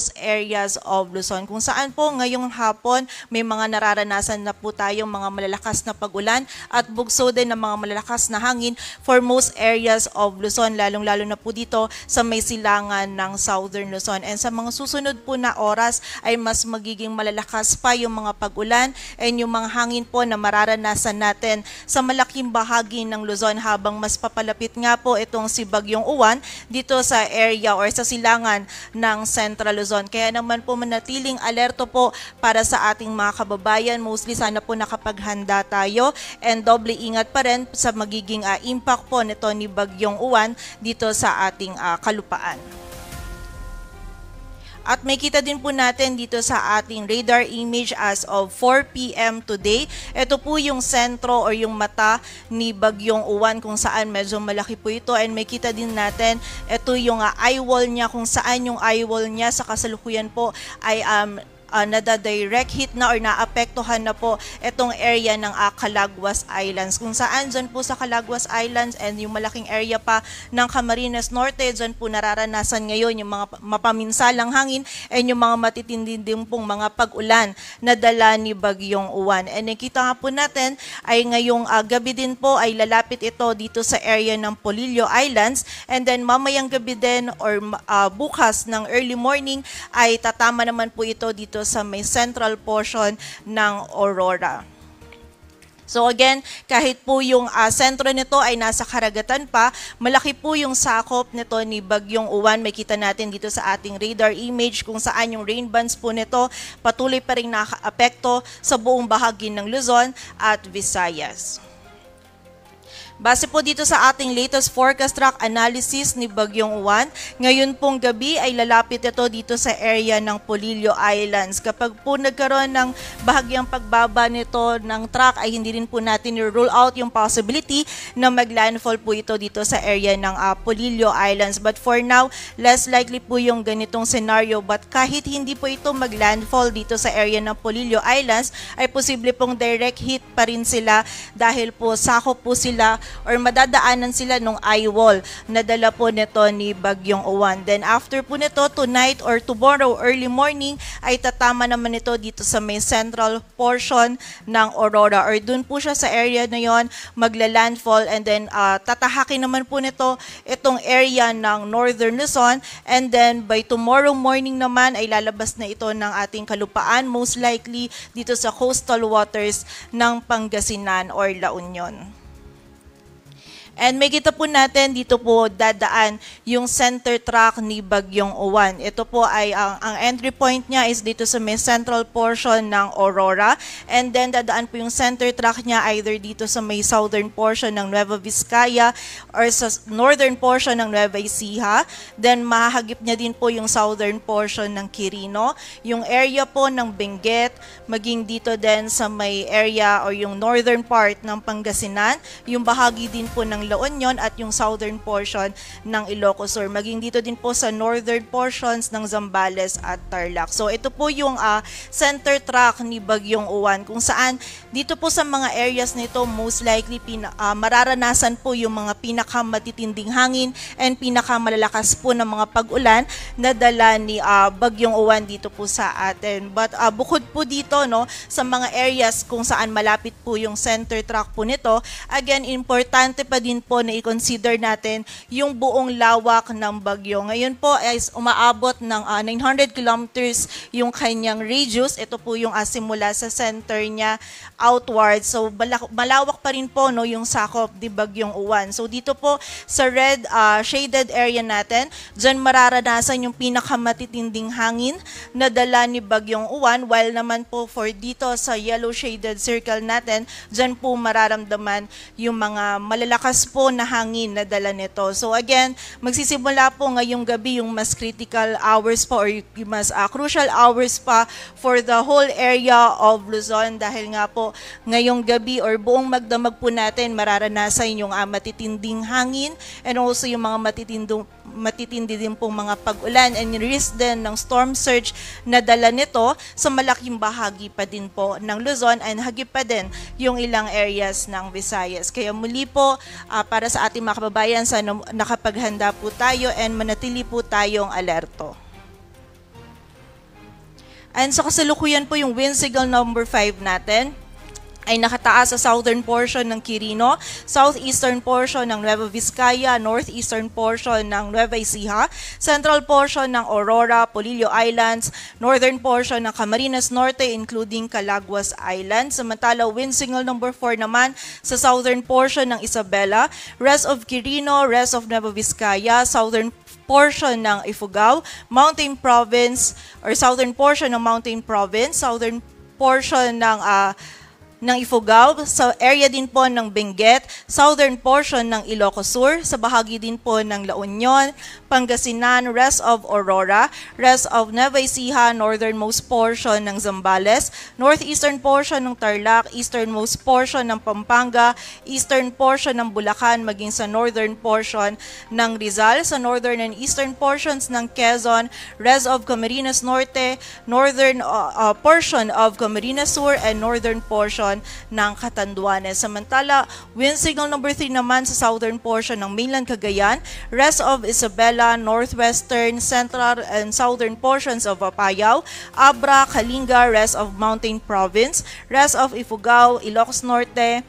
most areas of Luzon, kung saan po ngayong hapon may mga nararanasan na po tayong mga malalakas na pag-ulan at bugso din ng mga malalakas na hangin for most areas of Luzon, lalong-lalo na po dito sa may silangan ng Southern Luzon. And sa mga susunod po na oras ay mas magiging malalakas pa yung mga pag-ulan and yung mga hangin po na mararanasan natin sa malaking bahagi ng Luzon habang mas papalapit nga po itong si Bagyong Uwan dito sa area or sa silangan ng Central Luzon. Kaya naman po manatiling alerto po para sa ating mga kababayan. Mostly sana po nakapaghanda tayo and doble ingat pa rin sa magiging impact po nito ni Bagyong Uwan dito sa ating kalupaan. At may kita din po natin dito sa ating radar image as of 4 p.m. today. Ito po yung sentro or yung mata ni Bagyong Uwan kung saan medyo malaki po ito. And may kita din natin ito yung eye wall niya kung saan yung eye wall niya sa kasalukuyan po ay nada-direct hit na or naapektuhan na po itong area ng Calaguas Islands. Kung saan dyan po sa Calaguas Islands and yung malaking area pa ng Camarines Norte, dyan po nararanasan ngayon yung mga mapaminsalang hangin and yung mga matitindi din pong mga pag-ulan na dala ni Bagyong Uwan. And nakita nga po natin ay ngayong gabi din po ay lalapit ito dito sa area ng Polillo Islands and then mamayang gabi din or bukas ng early morning ay tatama naman po ito dito sa may central portion ng Aurora. So again, kahit po yung sentro nito ay nasa karagatan pa, malaki po yung sakop nito ni Bagyong Uwan. May kita natin dito sa ating radar image kung saan yung rain bands po nito patuloy pa rin nakaapekto sa buong bahagi ng Luzon at Visayas. Base po dito sa ating latest forecast track analysis ni Bagyong Uwan, ngayon pong gabi ay lalapit ito dito sa area ng Polillo Islands. Kapag po nagkaroon ng bahagyang pagbaba nito ng track ay hindi rin po natin i-rule out yung possibility na maglandfall po ito dito sa area ng Polillo Islands. But for now, less likely po yung ganitong scenario. But kahit hindi po ito maglandfall dito sa area ng Polillo Islands, ay posible pong direct hit pa rin sila dahil po sakop po sila or madadaanan sila nung eye wall na dala po nito ni Bagyong Uwan. Then after po nito, tonight or tomorrow early morning ay tatama naman ito dito sa may central portion ng Aurora or dun po siya sa area na yon magla-landfall and then tatahakin naman po nito itong area ng Northern Luzon and then by tomorrow morning naman ay lalabas na ito ng ating kalupaan, most likely dito sa coastal waters ng Pangasinan or La Union. And may kita po natin dito po dadaan yung center track ni Bagyong Uwan. Ito po ay ang entry point niya is dito sa may central portion ng Aurora. And then dadaan po yung center track niya either dito sa may southern portion ng Nueva Vizcaya or sa northern portion ng Nueva Ecija. Then mahahagip niya din po yung southern portion ng Quirino. Yung area po ng Benguet, maging dito din sa may area or yung northern part ng Pangasinan. Yung bahagi din po ng La Union at yung southern portion ng Ilocos Sur. Maging dito din po sa northern portions ng Zambales at Tarlac. So ito po yung center track ni Bagyong Uwan kung saan dito po sa mga areas nito most likely mararanasan po yung mga pinakamatitinding hangin and pinakamalalakas po ng mga pag-ulan na dala ni Bagyong Uwan dito po sa atin. But bukod po dito no sa mga areas kung saan malapit po yung center track po nito, again importante pa din po na i-consider natin yung buong lawak ng bagyo. Ngayon po ay umaabot ng 900 kilometers yung kanyang radius. Ito po yung simula sa center niya outward. So malawak pa rin po no yung sakop ni Bagyong Uwan. So dito po sa red shaded area natin, dyan mararanasan yung pinakamatitinding hangin na dala ni Bagyong Uwan, while naman po for dito sa yellow shaded circle natin, dyan po mararamdaman yung mga malalakas po na hangin na dala nito. So again, magsisimula po ngayong gabi yung mas critical hours po or yung mas crucial hours pa for the whole area of Luzon dahil nga po ngayong gabi or buong magdamag po natin mararanasan yung matitinding hangin and also yung mga matitindi din pong mga pag-ulan and risk din ng storm surge na dala nito sa malaking bahagi pa din po ng Luzon and hagip pa din yung ilang areas ng Visayas. Kaya muli po para sa ating mga kababayan, sana nakapaghanda po tayo and manatili po tayong alerto. And sa kasalukuyan po yung wind signal number 5 natin ay nakataas sa southern portion ng Quirino, southeastern portion ng Nueva Vizcaya, northeastern portion ng Nueva Ecija, central portion ng Aurora, Polillo Islands, northern portion ng Camarines Norte including Calaguas Island. Samantala, wind signal number 4 naman sa southern portion ng Isabela, rest of Quirino, rest of Nueva Vizcaya, southern portion ng Ifugao, Mountain Province or southern portion ng Mountain Province, southern portion ng Ifugao, sa area din po ng Benguet, southern portion ng Ilocos Sur, sa bahagi din po ng La Union, Pangasinan, rest of Aurora, rest of Nueva Ecija, northernmost portion ng Zambales, northeastern portion ng Tarlac, easternmost portion ng Pampanga, eastern portion ng Bulacan, maging sa northern portion ng Rizal, sa northern and eastern portions ng Quezon, rest of Camarines Norte, northern portion of Camarines Sur, and northern portion ng Catanduanes. Samantala, wind signal number 3 naman sa southern portion ng mainland Cagayan, rest of Isabela, northwestern, central, and southern portions of Apayao, Abra, Kalinga, rest of Mountain Province, rest of Ifugao, Ilocos Norte,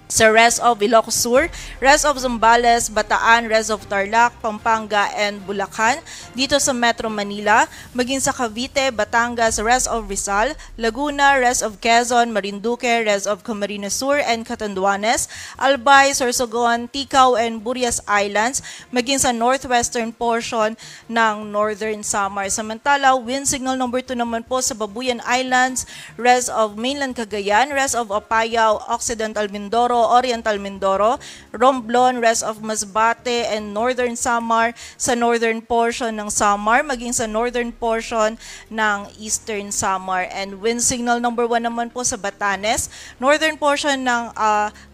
sa rest of Ilocos Sur, rest of Zambales, Bataan, rest of Tarlac, Pampanga, and Bulacan. Dito sa Metro Manila, maging sa Cavite, Batangas, rest of Rizal, Laguna, rest of Quezon, Marinduque, rest of Camarines Sur and Catanduanes, Albay, Sorsogon, Ticao, and Burias Islands, maging sa northwestern portion ng Northern Samar. Samantala, wind signal number 2 naman po sa Babuyan Islands, rest of mainland Cagayan, rest of Apayao, Occidental Mindoro, Oriental Mindoro, Romblon, rest of Masbate, and Northern Samar, sa northern portion ng Samar, maging sa northern portion ng Eastern Samar. And wind signal number 1 naman po sa Batanes, northern portion ng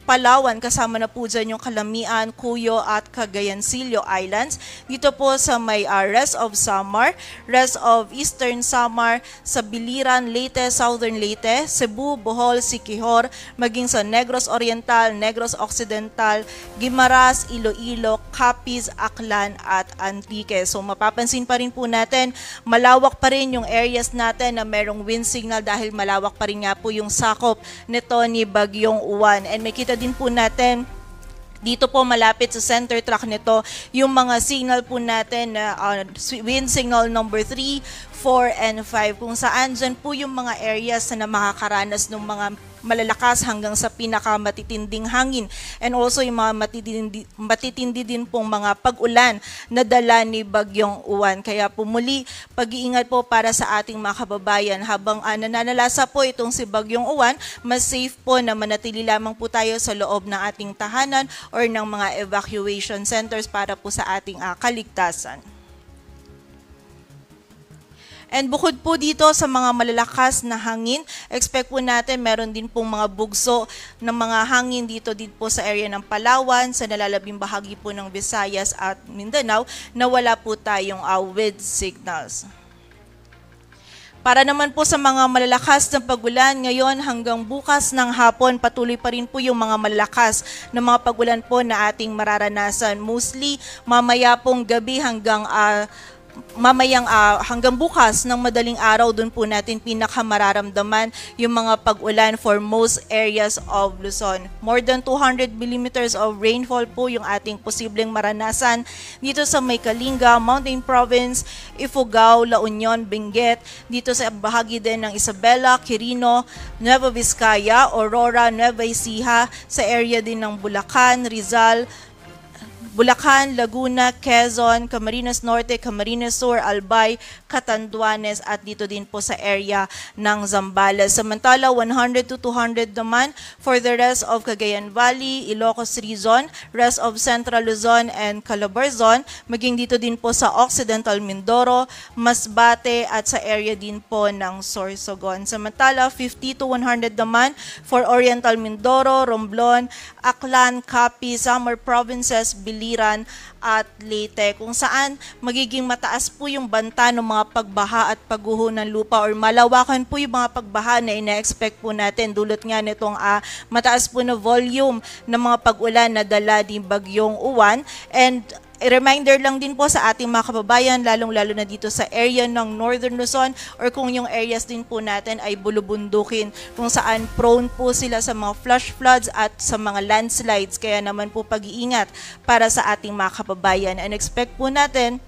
Palawan, kasama na po dyan yung Calamian, Cuyo, at Cagayancillo Islands. Dito po sa may rest of Samar, rest of Eastern Samar, sa Biliran, Leyte, Southern Leyte, Cebu, Bohol, Siquijor, maging sa Negros Oriental, Negros Occidental, Guimaras, Iloilo, Capiz, Aklan, at Antique. So mapapansin pa rin po natin, malawak pa rin yung areas natin na merong wind signal dahil malawak pa rin nga po yung sakop nito ni Bagyong Uwan. And may kita din po natin dito po malapit sa center track nito yung mga signal po natin na wind signal number 3, 4, and 5 kung saan dyan po yung mga areas na makakaranas ng mga malalakas hanggang sa pinakamatitinding hangin, and also yung mga matitindi din pong mga pag-ulan na dala ni Bagyong Uwan. Kaya po muli, pag-iingat po para sa ating mga kababayan habang nananalasa po itong si Bagyong Uwan, mas safe po na manatili lamang po tayo sa loob ng ating tahanan or ng mga evacuation centers para po sa ating kaligtasan. And bukod po dito sa mga malalakas na hangin, expect po natin meron din pong mga bugso ng mga hangin dito po sa area ng Palawan, sa nalalabing bahagi po ng Visayas at Mindanao na wala po tayong wind signals. Para naman po sa mga malalakas na pagulan ngayon hanggang bukas ng hapon, patuloy pa rin po yung mga malalakas na mga pagulan po na ating mararanasan. Mostly mamaya pong gabi hanggang bukas ng madaling araw, doon po natin pinakamararamdaman yung mga pag-ulan for most areas of Luzon. More than 200 millimeters of rainfall po yung ating posibleng maranasan dito sa may Kalinga, Mountain Province, Ifugao, La Union, Benguet, dito sa bahagi din ng Isabela, Quirino, Nueva Vizcaya, Aurora, Nueva Ecija, sa area din ng Bulacan, Rizal, Bulacan, Laguna, Quezon, Camarines Norte, Camarines Sur, Albay, Catanduanes, at dito din po sa area ng Zambales. Samantala, 100 to 200 naman for the rest of Cagayan Valley, Ilocos Region, rest of Central Luzon and Calabarzon, maging dito din po sa Occidental Mindoro, Masbate, at sa area din po ng Sorsogon. Samantala, 50 to 100 naman for Oriental Mindoro, Romblon, Aklan, Capiz, Samar Provinces, Biliran, at Leyte, kung saan magiging mataas po yung banta ng mga pagbaha at pagguho ng lupa, or malawakan po yung mga pagbaha na ina-expect po natin dulot nga nitong mataas po na volume ng mga pag-ulan na dala ni Bagyong Uwan. And Reminder lang din po sa ating mga kababayan, lalong-lalo na dito sa area ng Northern Luzon or kung yung areas din po natin ay bulubundukin kung saan prone po sila sa mga flash floods at sa mga landslides. Kaya naman po pag-iingat para sa ating mga kababayan. And expect po natin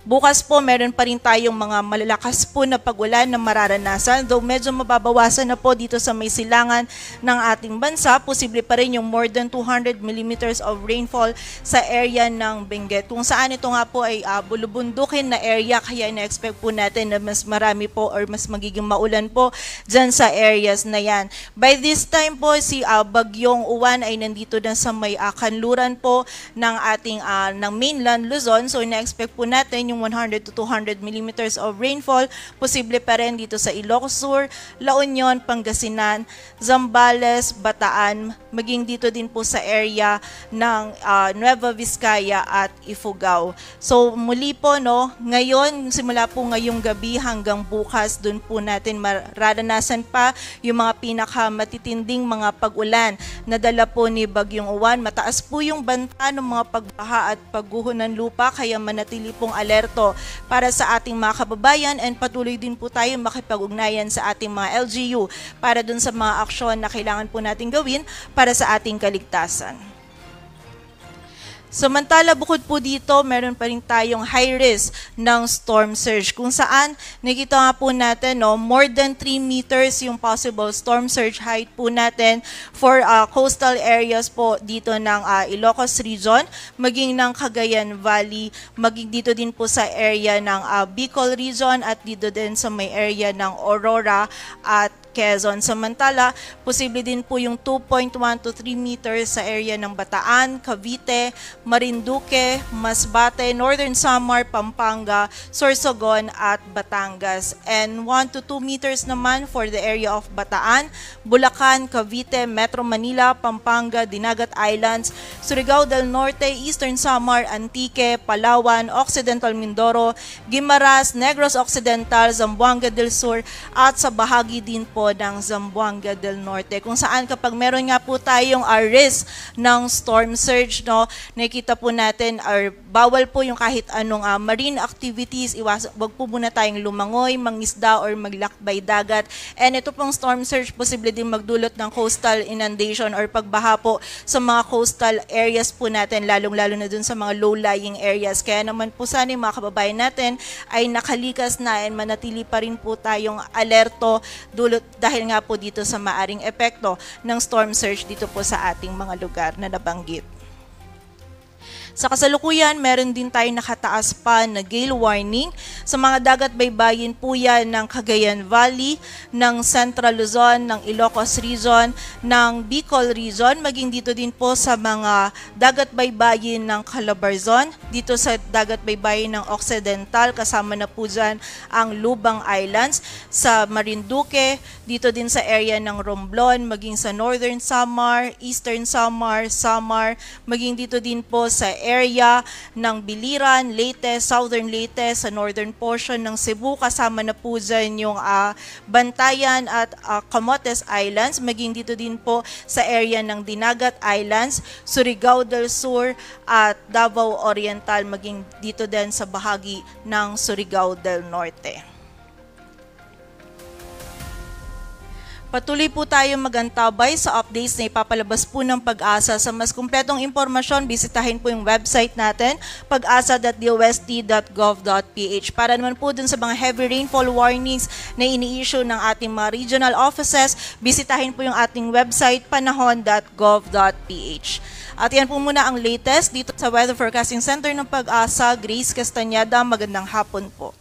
bukas po, meron pa rin tayong mga malalakas po na pag-ulan na mararanasan. Though medyo mababawasan na po dito sa may silangan ng ating bansa, posible pa rin yung more than 200 millimeters of rainfall sa area ng Benguet. Kung saan ito nga po ay bulubundukin na area, kaya na-expect po natin na mas marami po or mas magiging maulan po dyan sa areas na yan. By this time po, si Bagyong Uwan ay nandito na sa may kanluran po ng ating ng mainland Luzon. So na-expect po natin yung 100 to 200 millimeters of rainfall, posible pa rin dito sa Ilocos Sur, La Union, Pangasinan, Zambales, Bataan, maging dito din po sa area ng Nueva Vizcaya at Ifugao. So muli po ngayon, simula po ngayong gabi hanggang bukas, dun po natin mararanasan pa yung mga pinakamatitinding mga pag-ulan na dala po ni Bagyong Uwan. Mataas po yung banta ng mga pagbaha at pagguho ng lupa, kaya manatili pong alerto para sa ating mga kababayan, and patuloy din po tayo makipag-ugnayan sa ating mga LGU para dun sa mga aksyon na kailangan po natin gawin para sa ating kaligtasan. Samantala, bukod po dito, meron pa rin tayong high risk ng storm surge kung saan nakita nga po natin more than 3 meters yung possible storm surge height po natin for coastal areas po dito ng Ilocos region, maging ng Cagayan Valley, maging dito din po sa area ng Bicol region at dito din sa may area ng Aurora at Quezon. Samantala, posible din po yung 2.1 to 3 meters sa area ng Bataan, Cavite, Marinduque, Masbate, Northern Samar, Pampanga, Sorsogon at Batangas. And 1 to 2 meters naman for the area of Bataan, Bulacan, Cavite, Metro Manila, Pampanga, Dinagat Islands, Surigao del Norte, Eastern Samar, Antique, Palawan, Occidental Mindoro, Guimaras, Negros Occidental, Zamboanga del Sur at sa bahagi din po ng Zamboanga del Norte, kung saan kapag meron nga po tayong risk ng storm surge, nakikita po natin bawal po yung kahit anong marine activities, wag po muna tayong lumangoy, mangisda or maglakbay dagat. And ito pong storm surge posible din magdulot ng coastal inundation or pagbaha po sa mga coastal areas po natin, lalong-lalo na dun sa mga low-lying areas. Kaya naman po sana yung mga kababayan natin ay nakalikas na and manatili pa rin po tayong alerto dahil nga po dito sa maaring epekto ng storm surge dito po sa ating mga lugar na nabanggit. Sa kasalukuyan, meron din tayo nakataas pa na gale warning sa mga dagat baybayin po yan ng Cagayan Valley, ng Central Luzon, ng Ilocos Region, ng Bicol Region, maging dito din po sa mga dagat baybayin ng Calabarzon, dito sa dagat baybayin ng Occidental, kasama na po dyan ang Lubang Islands, sa Marinduque, dito din sa area ng Romblon, maging sa Northern Samar, Eastern Samar, Samar, maging dito din po sa area ng Biliran, Leyte, Southern Leyte, sa northern portion ng Cebu, kasama na po dyan yung Bantayan at Camotes Islands, maging dito din po sa area ng Dinagat Islands, Surigao del Sur at Davao Oriental, maging dito din sa bahagi ng Surigao del Norte. Patuloy po tayo magantabay sa updates na ipapalabas po ng Pag-asa. Sa mas kumpletong impormasyon, bisitahin po yung website natin, pag-asa.dost.gov.ph. Para naman po dun sa mga heavy rainfall warnings na ini-issue ng ating mga regional offices, bisitahin po yung ating website, panahon.gov.ph. At yan po muna ang latest dito sa Weather Forecasting Center ng Pag-asa. Grace Castañeda, magandang hapon po.